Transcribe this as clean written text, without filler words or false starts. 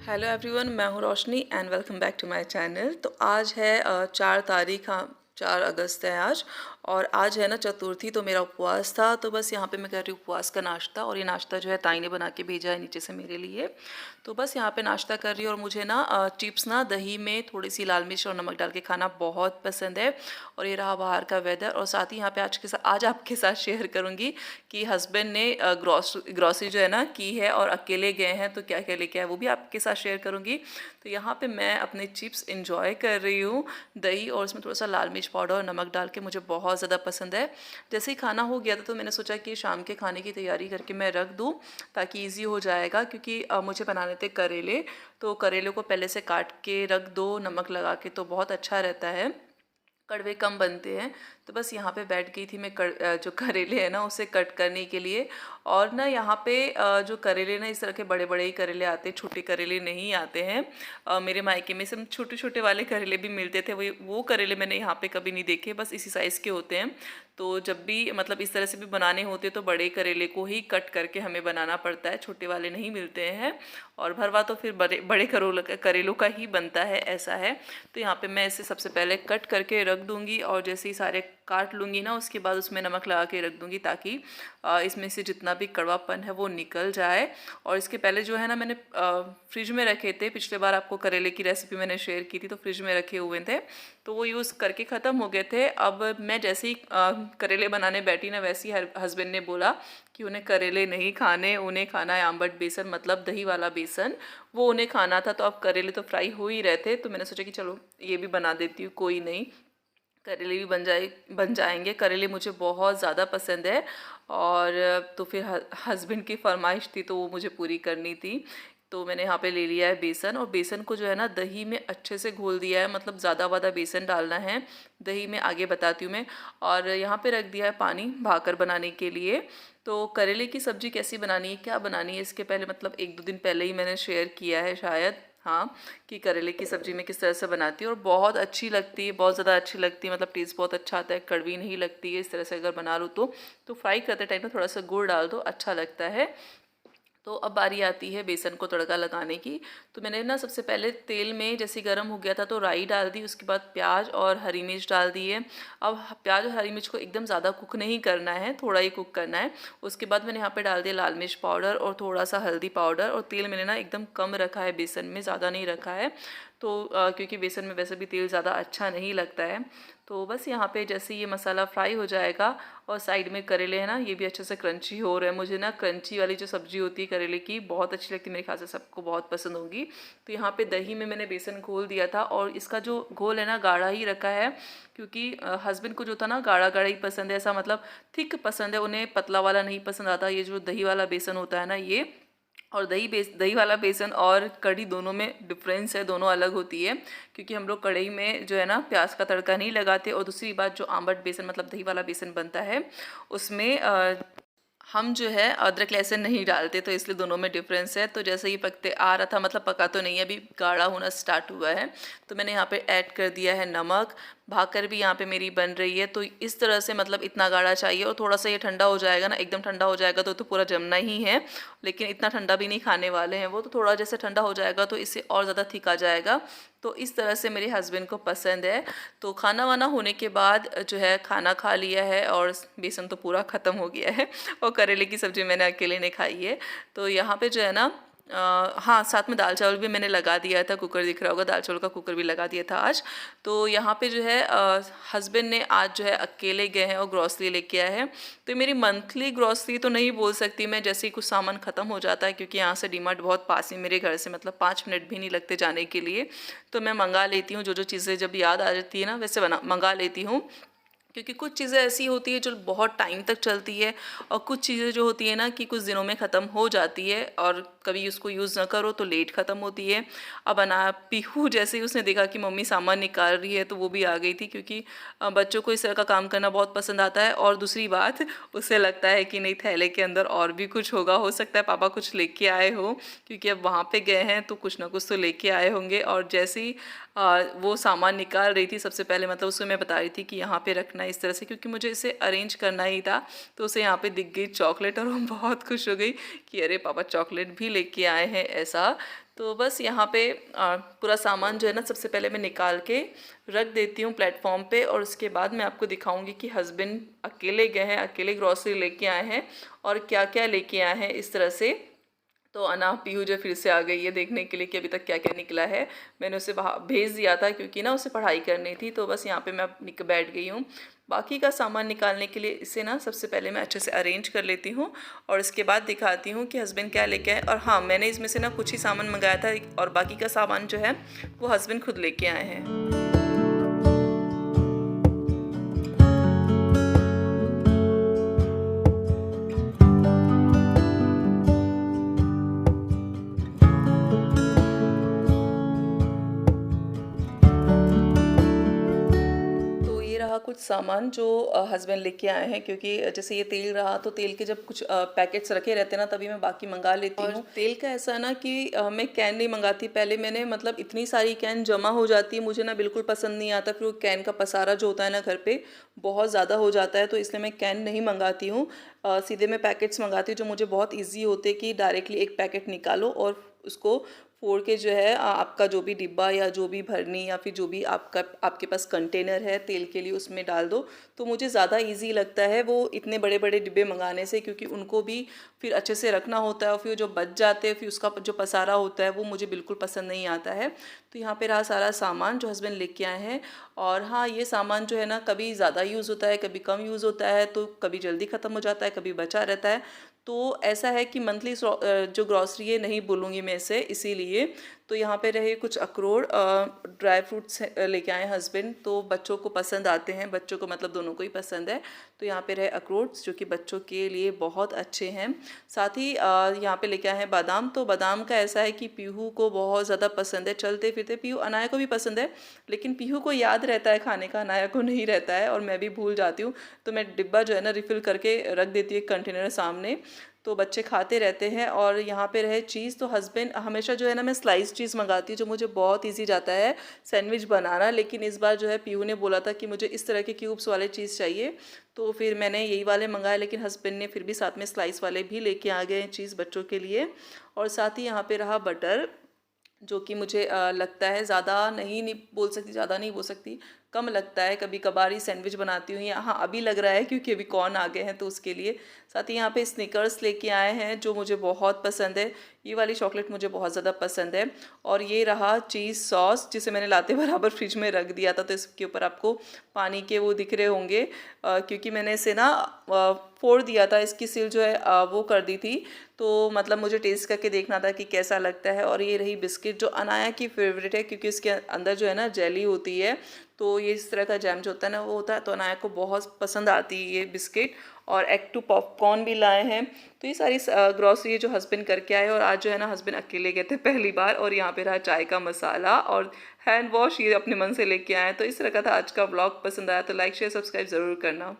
Hello everyone, मैं हूँ Roshni and welcome back to my channel. तो आज है 4 तारीख, हाँ 4 अगस्त है आज। और आज है ना चतुर्थी, तो मेरा उपवास था। तो बस यहाँ पे मैं कर रही हूँ उपवास का नाश्ता। और ये नाश्ता जो है ताई ने बना के भेजा है नीचे से मेरे लिए। तो बस यहाँ पे नाश्ता कर रही हूँ। और मुझे ना चिप्स ना दही में थोड़ी सी लाल मिर्च और नमक डाल के खाना बहुत पसंद है। और ये रहा बाहर का वेदर। और साथ ही यहाँ पे आज आपके साथ शेयर करूँगी कि हस्बैंड ने ग्रॉसरी जो है ना की है और अकेले गए हैं, तो क्या क्या लेके आए वो भी आपके साथ शेयर करूँगी। तो यहाँ पे मैं अपने चिप्स इंजॉय कर रही हूँ, दही और उसमें थोड़ा सा लाल मिर्च पाउडर और नमक डाल के, मुझे बहुत ज़्यादा पसंद है। जैसे ही खाना हो गया था तो मैंने सोचा कि शाम के खाने की तैयारी करके मैं रख दूँ ताकि ईजी हो जाएगा, क्योंकि मुझे बनाने थे करेले। तो करेले को पहले से काट के रख दो नमक लगा के, तो बहुत अच्छा रहता है, कड़वे कम बनते हैं। तो बस यहाँ पे बैठ गई थी मैं जो करेले है ना उसे कट करने के लिए। और ना यहाँ पे जो करेले ना इस तरह के बड़े बड़े ही करेले आते हैं, छोटे करेले नहीं आते हैं। मेरे मायके में सब छोटे छोटे वाले करेले भी मिलते थे, वो करेले मैंने यहाँ पे कभी नहीं देखे, बस इसी साइज़ के होते हैं। तो जब भी मतलब इस तरह से भी बनाने होते तो बड़े करेले को ही कट करके हमें बनाना पड़ता है, छोटे वाले नहीं मिलते हैं। और भरवा तो फिर बड़े बड़े करेलों का ही बनता है, ऐसा है। तो यहाँ पे मैं इसे सबसे पहले कट करके रख दूँगी। और जैसे ही सारे काट लूँगी ना उसके बाद उसमें नमक लगा के रख दूँगी, ताकि इसमें से जितना भी कड़वापन है वो निकल जाए। और इसके पहले जो है ना मैंने फ्रिज में रखे थे, पिछले बार आपको करेले की रेसिपी मैंने शेयर की थी, तो फ्रिज में रखे हुए थे, तो वो यूज़ करके ख़त्म हो गए थे। अब मैं जैसे ही करेले बनाने बैठी ना, वैसे ही हस्बैंड ने बोला कि उन्हें करेले नहीं खाने, उन्हें खाना है आम्बट बेसन, मतलब दही वाला बेसन, वो उन्हें खाना था। तो अब करेले तो फ्राई हो ही रहे थे, तो मैंने सोचा कि चलो ये भी बना देती हूँ, कोई नहीं, करेले भी बन जाएंगे। करेले मुझे बहुत ज़्यादा पसंद है। और तो फिर हस्बैंड की फरमाइश थी तो वो मुझे पूरी करनी थी। तो मैंने यहाँ पे ले लिया है बेसन, और बेसन को जो है ना दही में अच्छे से घोल दिया है, मतलब ज़्यादा वादा बेसन डालना है दही में, आगे बताती हूँ मैं। और यहाँ पे रख दिया है पानी भाकर बनाने के लिए। तो करेले की सब्ज़ी कैसी बनानी है, क्या बनानी है, इसके पहले मतलब 1-2 दिन पहले ही मैंने शेयर किया है शायद, हाँ, कि करेले की सब्ज़ी में किस तरह से बनाती है। और बहुत अच्छी लगती है, बहुत ज़्यादा अच्छी लगती है, मतलब टेस्ट बहुत अच्छा आता है, कड़वी नहीं लगती है इस तरह से अगर बना लूँ तो फ्राई करते टाइम में थोड़ा सा गुड़ डाल दो, अच्छा लगता है। तो अब बारी आती है बेसन को तड़का लगाने की। तो मैंने ना सबसे पहले तेल में जैसे गर्म हो गया था तो राई डाल दी, उसके बाद प्याज और हरी मिर्च डाल दी है। अब प्याज और हरी मिर्च को एकदम ज़्यादा कुक नहीं करना है, थोड़ा ही कुक करना है। उसके बाद मैंने यहाँ पे डाल दिया लाल मिर्च पाउडर और थोड़ा सा हल्दी पाउडर। और तेल मैंने ना एकदम कम रखा है, बेसन में ज़्यादा नहीं रखा है। तो क्योंकि बेसन में वैसे भी तेल ज़्यादा अच्छा नहीं लगता है। तो बस यहाँ पे जैसे ये मसाला फ्राई हो जाएगा, और साइड में करेले हैं ना, ये भी अच्छे से क्रंची हो रहे हैं। मुझे ना क्रंची वाली जो सब्ज़ी होती है करेले की बहुत अच्छी लगती है, मेरे ख्याल से सबको बहुत पसंद होगी। तो यहाँ पे दही में मैंने बेसन घोल दिया था, और इसका जो घोल है ना गाढ़ा ही रखा है, क्योंकि हस्बैंड को जो था ना गाढ़ा गाढ़ा ही पसंद है, ऐसा मतलब थिक पसंद है, उन्हें पतला वाला नहीं पसंद आता। ये जो दही वाला बेसन होता है ना ये, और दही वाला बेसन और कढ़ी दोनों में डिफरेंस है, दोनों अलग होती है। क्योंकि हम लोग कढ़ाई में जो है ना प्याज का तड़का नहीं लगाते। और दूसरी बात, जो आम्बट बेसन मतलब दही वाला बेसन बनता है उसमें हम जो है अदरक लहसुन नहीं डालते, तो इसलिए दोनों में डिफरेंस है। तो जैसे ही पकते आ रहा था, मतलब पका तो नहीं है, अभी गाढ़ा होना स्टार्ट हुआ है, तो मैंने यहाँ पे ऐड कर दिया है नमक। भाकर भी यहाँ पे मेरी बन रही है, तो इस तरह से मतलब इतना गाढ़ा चाहिए। और थोड़ा सा ये ठंडा हो जाएगा ना, एकदम ठंडा हो जाएगा तो पूरा जमना ही है, लेकिन इतना ठंडा भी नहीं खाने वाले हैं वो, तो थोड़ा जैसे ठंडा हो जाएगा तो इससे और ज़्यादा थिक आ जाएगा। तो इस तरह से मेरे हस्बैंड को पसंद है। तो खाना वाना होने के बाद जो है खाना खा लिया है, और बेसन तो पूरा ख़त्म हो गया है, और करेले की सब्ज़ी मैंने अकेले ने खाई है। तो यहाँ पे जो है ना हाँ, साथ में दाल चावल भी मैंने लगा दिया था, कुकर दिख रहा होगा, दाल चावल का कुकर भी लगा दिया था आज। तो यहाँ पे जो है हस्बैंड ने आज जो है अकेले गए हैं और ग्रॉसरी लेके आए हैं। तो मेरी मंथली ग्रॉसरी तो नहीं बोल सकती मैं, जैसे ही कुछ सामान ख़त्म हो जाता है, क्योंकि यहाँ से डीमार्ट बहुत पास ही मेरे घर से, मतलब 5 मिनट भी नहीं लगते जाने के लिए। तो मैं मंगा लेती हूँ, जो जो चीज़ें जब याद आ जाती है ना वैसे मंगा लेती हूँ। क्योंकि कुछ चीज़ें ऐसी होती है जो बहुत टाइम तक चलती है, और कुछ चीज़ें जो होती है ना कि कुछ दिनों में ख़त्म हो जाती है, और कभी उसको यूज़ ना करो तो लेट ख़त्म होती है। अब पीहू जैसे ही उसने देखा कि मम्मी सामान निकाल रही है तो वो भी आ गई थी, क्योंकि बच्चों को इस तरह का काम करना बहुत पसंद आता है। और दूसरी बात, उसे लगता है कि नहीं थैले के अंदर और भी कुछ होगा, हो सकता है पापा कुछ लेके आए हो, क्योंकि अब वहाँ पे गए हैं तो कुछ ना कुछ तो लेके आए होंगे। और जैसे ही वो सामान निकाल रही थी सबसे पहले, मतलब उसको मैं बता रही थी कि यहाँ पे रखना है इस तरह से, क्योंकि मुझे इसे अरेंज करना ही था। तो उसे यहाँ पे दिख गई चॉकलेट, और वो बहुत खुश हो गई कि अरे पापा चॉकलेट भी लेके आए हैं, ऐसा। तो बस यहाँ पे पूरा सामान जो है ना सबसे पहले मैं निकाल के रख देती हूँ प्लेटफॉर्म पे, और उसके बाद मैं आपको दिखाऊंगी कि हस्बैंड अकेले गए हैं, अकेले ग्रॉसरी लेके आए हैं और क्या क्या लेके आए हैं इस तरह से। तो अना पीहू जो फिर से आ गई है देखने के लिए कि अभी तक क्या क्या निकला है। मैंने उसे भेज दिया था क्योंकि ना उसे पढ़ाई करनी थी, तो बस यहाँ पे मैं बैठ गई हूँ। बाकी का सामान निकालने के लिए इसे ना सबसे पहले मैं अच्छे से अरेंज कर लेती हूँ और इसके बाद दिखाती हूँ कि हस्बैंड क्या लेके आए। और हाँ, मैंने इसमें से ना कुछ ही सामान मंगाया था और बाकी का सामान जो है वो हस्बैंड खुद लेके आए हैं। तो ये रहा कुछ सामान जो हस्बैंड लेके आए हैं, क्योंकि जैसे ये तेल रहा तो तेल के जब कुछ पैकेट्स रखे रहते हैं ना तभी मैं बाकी मंगा लेती हूँ। तेल का ऐसा ना कि मैं कैन नहीं मंगाती, पहले मैंने मतलब इतनी सारी कैन जमा हो जाती है, मुझे ना बिल्कुल पसंद नहीं आता, फिर वो कैन का पसारा जो होता है ना घर पे बहुत ज़्यादा हो जाता है, तो इसलिए मैं कैन नहीं मंगाती हूँ। सीधे मैं पैकेट्स मंगाती हूँ जो मुझे बहुत ईजी होते कि डायरेक्टली एक पैकेट निकालो और उसको फोड़ के जो है आपका जो भी डिब्बा या जो भी भरनी या फिर जो भी आपके पास कंटेनर है तेल के लिए उसमें डाल दो। तो मुझे ज़्यादा इजी लगता है वो इतने बड़े बड़े डिब्बे मंगाने से, क्योंकि उनको भी फिर अच्छे से रखना होता है और फिर जो बच जाते हैं फिर उसका जो पसारा होता है वो मुझे बिल्कुल पसंद नहीं आता है। तो यहाँ पे रहा सारा सामान जो हस्बैंड लेके आए हैं। और हाँ, ये सामान जो है ना कभी ज़्यादा यूज़ होता है, कभी कम यूज़ होता है, तो कभी जल्दी ख़त्म हो जाता है, कभी बचा रहता है। तो ऐसा है कि मंथली जो ग्रॉसरी है नहीं बोलूँगी मैं इसे, इसीलिए। तो यहाँ पे रहे कुछ अखरोट, ड्राई फ्रूट्स लेके आए हस्बैंड, तो बच्चों को पसंद आते हैं, बच्चों को मतलब दोनों को ही पसंद है। तो यहाँ पे रहे अखरोट जो कि बच्चों के लिए बहुत अच्छे हैं। साथ ही यहाँ पे लेके आए हैं बादाम। तो बादाम का ऐसा है कि पीहू को बहुत ज़्यादा पसंद है, चलते फिरते पीहू, अनाया को भी पसंद है, लेकिन पीहू को याद रहता है खाने का, अनाया को नहीं रहता है और मैं भी भूल जाती हूँ। तो मैं डिब्बा जो है ना रिफ़िल करके रख देती हूँ एक कंटेनर सामने, तो बच्चे खाते रहते हैं। और यहाँ पे रहे चीज़, तो हस्बैंड हमेशा जो है ना मैं स्लाइस चीज़ मंगाती हूँ जो मुझे बहुत इजी जाता है सैंडविच बनाना, लेकिन इस बार जो है पीहू ने बोला था कि मुझे इस तरह के क्यूब्स वाले चीज़ चाहिए, तो फिर मैंने यही वाले मंगाए, लेकिन हस्बैंड ने फिर भी साथ में स्लाइस वाले भी लेके आ गए हैं चीज़ बच्चों के लिए। और साथ ही यहाँ पे रहा बटर, जो कि मुझे लगता है ज़्यादा नहीं बोल सकती, ज़्यादा नहीं बोल सकती, कम लगता है। कभी कभार ही सैंडविच बनाती हूँ, या हाँ अभी लग रहा है क्योंकि अभी कॉर्न आ गए हैं तो उसके लिए। साथ ही यहाँ पे स्निकर्स लेके आए हैं जो मुझे बहुत पसंद है, ये वाली चॉकलेट मुझे बहुत ज़्यादा पसंद है। और ये रहा चीज़ सॉस, जिसे मैंने लाते बराबर फ्रिज में रख दिया था, तो इसके ऊपर आपको पानी के वो दिख रहे होंगे, क्योंकि मैंने इसे ना फोड़ दिया था, इसकी सील जो है वो कर दी थी, तो मतलब मुझे टेस्ट करके देखना था कि कैसा लगता है। और ये रही बिस्किट जो अनाया की फेवरेट है, क्योंकि इसके अंदर जो है ना जेली होती है, तो ये इस तरह का जैम जो होता है ना वो होता है, तो अनाया को बहुत पसंद आती है ये बिस्किट। और एग टू पॉपकॉर्न भी लाए हैं। तो ये सारी ग्रॉसरी जो हस्बैंड करके आए, और आज जो है ना हस्बैंड अकेले गए थे पहली बार। और यहाँ पे रहा चाय का मसाला और हैंड वॉश, ये अपने मन से लेके आए। तो इस तरह का था आज का व्लॉग। पसंद आया तो लाइक शेयर सब्सक्राइब ज़रूर करना।